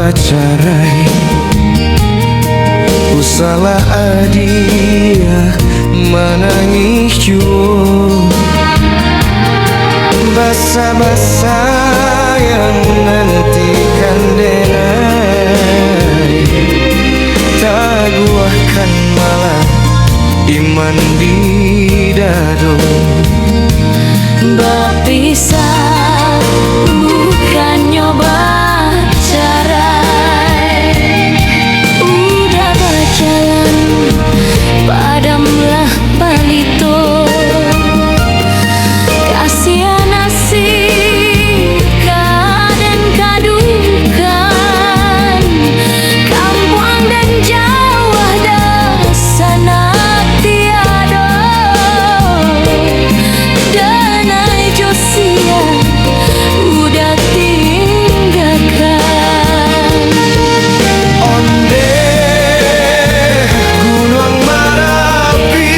pacarai usalah adia menangis jua basa-basa yang nantikan denai taguahkan malah iman di dado berpisah bukan nyoba cerai udah berjalan padamlah balito kasihan nasib kaden kadukan kampung dan Jawa dah sana tiada danai Josia udah tinggalkan onde gunung Merapi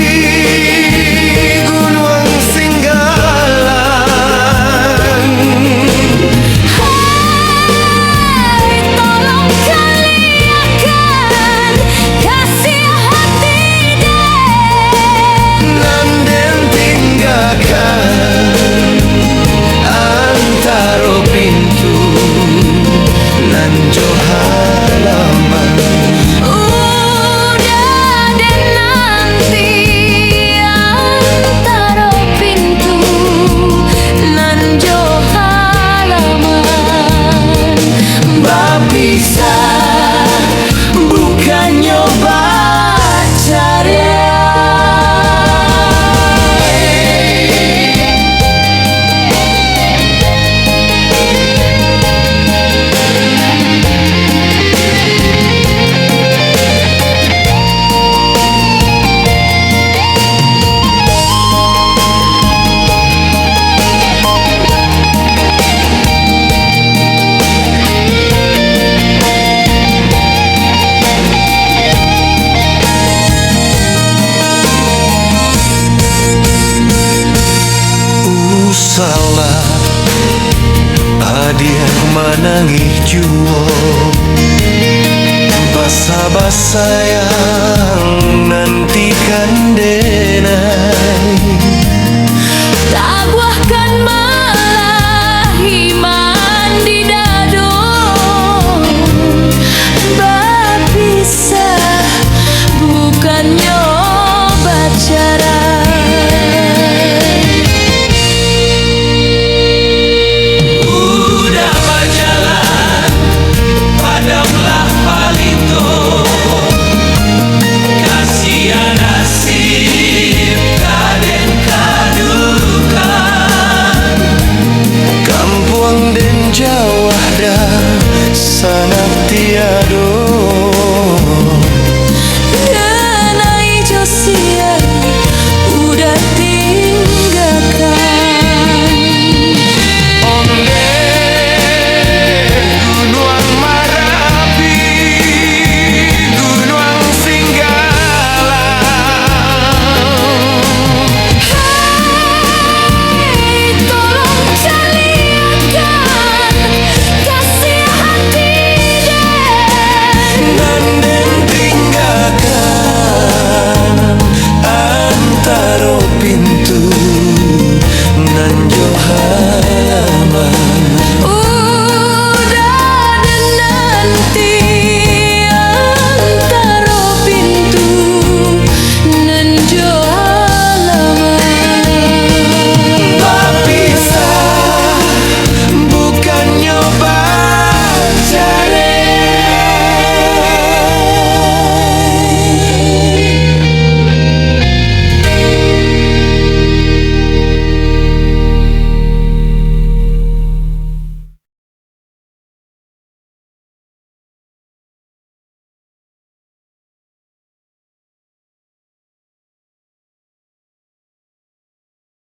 gunung Singgalang hai tolong kaliakan kasih hati nanden tinggalkan antara pintu nan jo halaman udah dan nanti antara pintu nan jo halaman berpisah bukan nyoba cerai. Salah adia menangis jua basa-basa yang nantikan denai taguahkan malah iman di dado berpisah bukannya